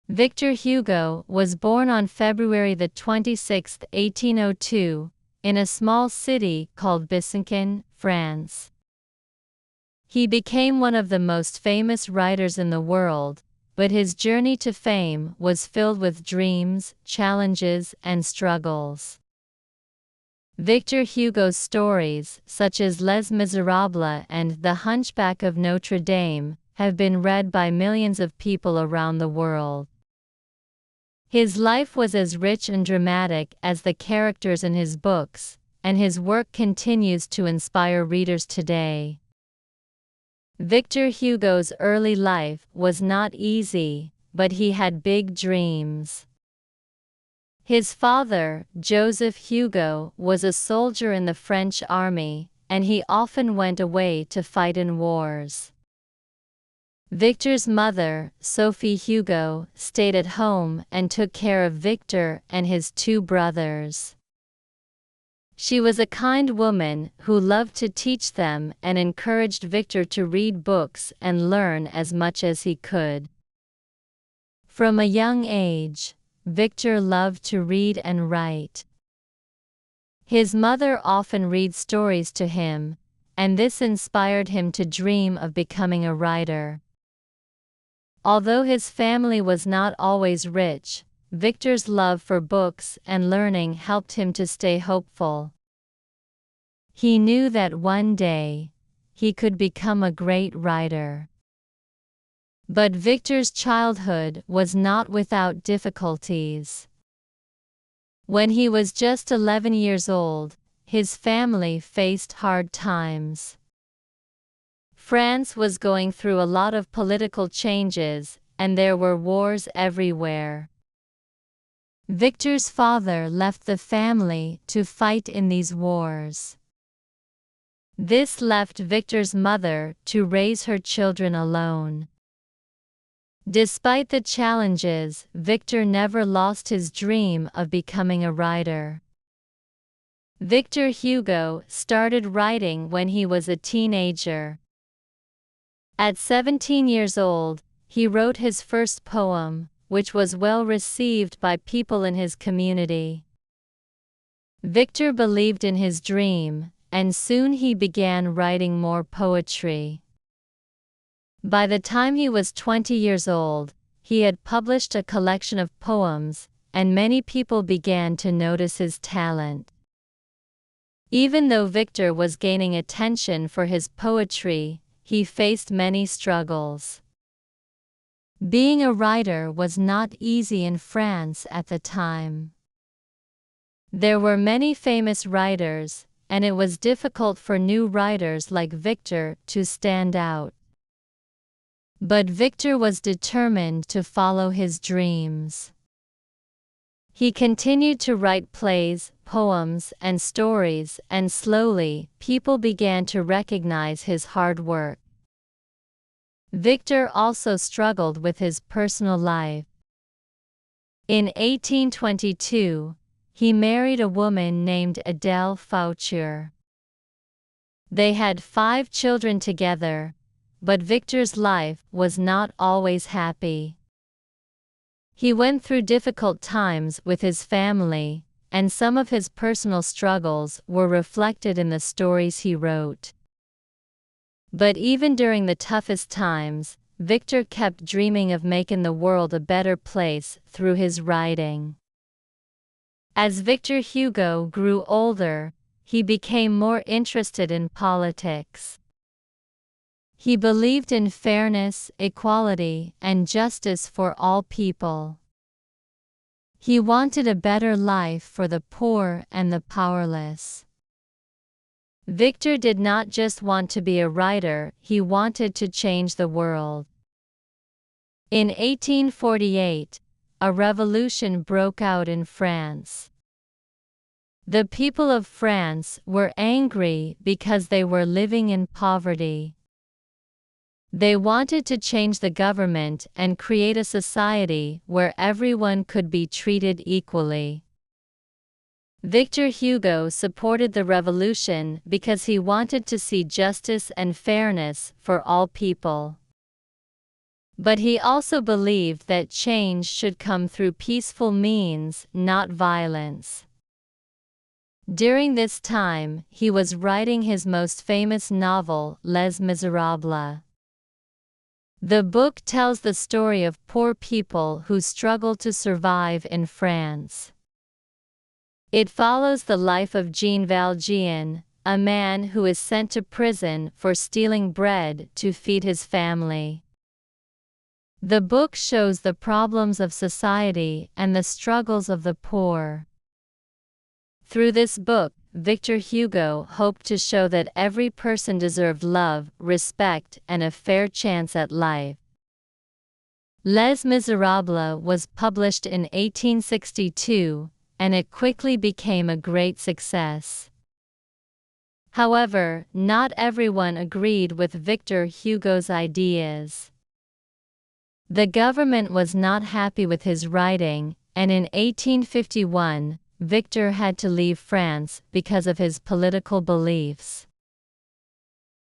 Victor Hugo was born on February 26, 1802, in a small city called Besançon, France. He became one of the most famous writers in the world, but his journey to fame was filled with dreams, challenges, and struggles. Victor Hugo's stories, such as Les Miserables and The Hunchback of Notre Dame, have been read by millions of people around the world. His life was as rich and dramatic as the characters in his books, and his work continues to inspire readers today. Victor Hugo's early life was not easy, but he had big dreams. His father, Joseph Hugo, was a soldier in the French army, and he often went away to fight in wars. Victor's mother, Sophie Hugo, stayed at home and took care of Victor and his two brothers. She was a kind woman who loved to teach them and encouraged Victor to read books and learn as much as he could. From a young age, Victor loved to read and write. His mother often read stories to him, and this inspired him to dream of becoming a writer. Although his family was not always rich, Victor's love for books and learning helped him to stay hopeful. He knew that one day, he could become a great writer. But Victor's childhood was not without difficulties. When he was just 11 years old, his family faced hard times. France was going through a lot of political changes, and there were wars everywhere. Victor's father left the family to fight in these wars. This left Victor's mother to raise her children alone. Despite the challenges, Victor never lost his dream of becoming a writer. Victor Hugo started writing when he was a teenager. At 17 years old, he wrote his first poem, which was well received by people in his community. Victor believed in his dream, and soon he began writing more poetry. By the time he was 20 years old, he had published a collection of poems, and many people began to notice his talent. Even though Victor was gaining attention for his poetry, he faced many struggles. Being a writer was not easy in France at the time. There were many famous writers, and it was difficult for new writers like Victor to stand out. But Victor was determined to follow his dreams. He continued to write plays, poems, and stories, and slowly, people began to recognize his hard work. Victor also struggled with his personal life. In 1822, he married a woman named Adèle Fauture. They had 5 children together, but Victor's life was not always happy. He went through difficult times with his family, and some of his personal struggles were reflected in the stories he wrote. But even during the toughest times, Victor kept dreaming of making the world a better place through his writing. As Victor Hugo grew older, he became more interested in politics. He believed in fairness, equality, and justice for all people. He wanted a better life for the poor and the powerless. Victor did not just want to be a writer, he wanted to change the world. In 1848, a revolution broke out in France. The people of France were angry because they were living in poverty. They wanted to change the government and create a society where everyone could be treated equally. Victor Hugo supported the revolution because he wanted to see justice and fairness for all people. But he also believed that change should come through peaceful means, not violence. During this time, he was writing his most famous novel, Les Miserables. The book tells the story of poor people who struggle to survive in France. It follows the life of Jean Valjean, a man who is sent to prison for stealing bread to feed his family. The book shows the problems of society and the struggles of the poor. Through this book, Victor Hugo hoped to show that every person deserved love, respect, and a fair chance at life. Les Miserables was published in 1862, and it quickly became a great success. However, not everyone agreed with Victor Hugo's ideas. The government was not happy with his writing, and in 1851, Victor had to leave France because of his political beliefs.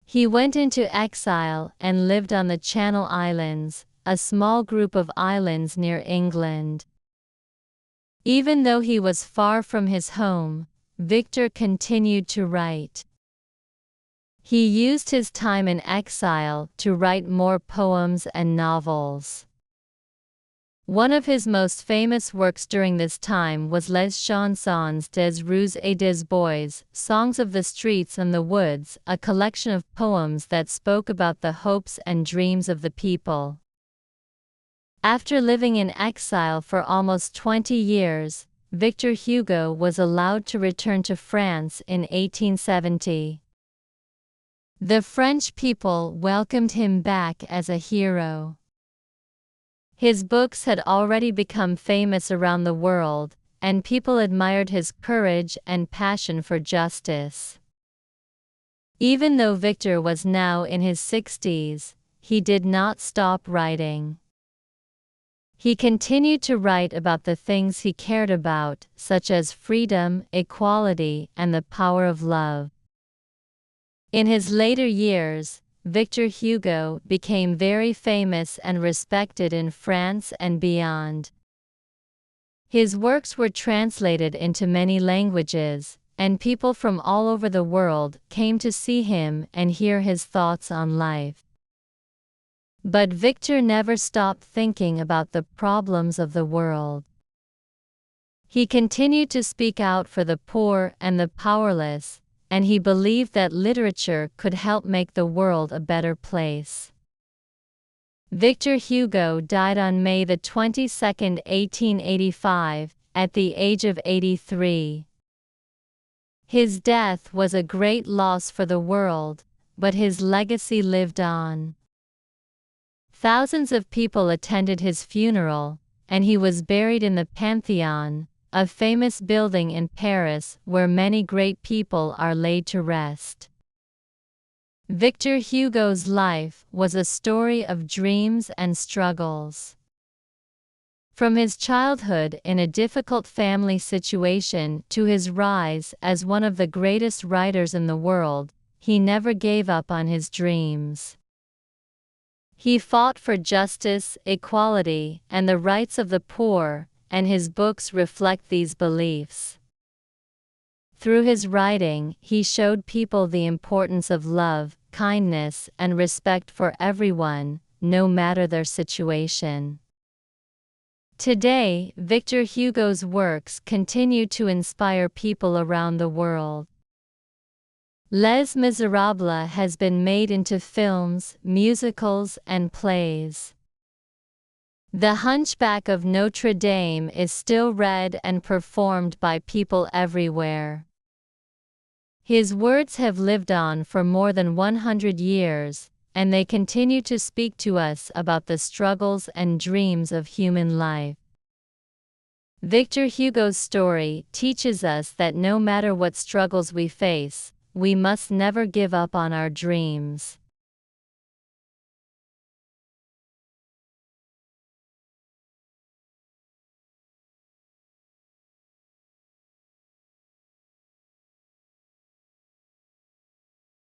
He went into exile and lived on the Channel Islands, a small group of islands near England. Even though he was far from his home, Victor continued to write. He used his time in exile to write more poems and novels. One of his most famous works during this time was Les Chansons des Rues et des Bois, Songs of the Streets and the Woods, a collection of poems that spoke about the hopes and dreams of the people. After living in exile for almost 20 years, Victor Hugo was allowed to return to France in 1870. The French people welcomed him back as a hero. His books had already become famous around the world, and people admired his courage and passion for justice. Even though Victor was now in his 60s, he did not stop writing. He continued to write about the things he cared about, such as freedom, equality, and the power of love. In his later years, Victor Hugo became very famous and respected in France and beyond. His works were translated into many languages, and people from all over the world came to see him and hear his thoughts on life. But Victor never stopped thinking about the problems of the world. He continued to speak out for the poor and the powerless, and he believed that literature could help make the world a better place. Victor Hugo died on May 22, 1885, at the age of 83. His death was a great loss for the world, but his legacy lived on. Thousands of people attended his funeral, and he was buried in the Pantheon, a famous building in Paris where many great people are laid to rest. Victor Hugo's life was a story of dreams and struggles. From his childhood in a difficult family situation to his rise as one of the greatest writers in the world, he never gave up on his dreams. He fought for justice, equality, and the rights of the poor, and his books reflect these beliefs. Through his writing, he showed people the importance of love, kindness, and respect for everyone, no matter their situation. Today, Victor Hugo's works continue to inspire people around the world. Les Miserables has been made into films, musicals, and plays. The Hunchback of Notre Dame is still read and performed by people everywhere. His words have lived on for more than 100 years, and they continue to speak to us about the struggles and dreams of human life. Victor Hugo's story teaches us that no matter what struggles we face, we must never give up on our dreams.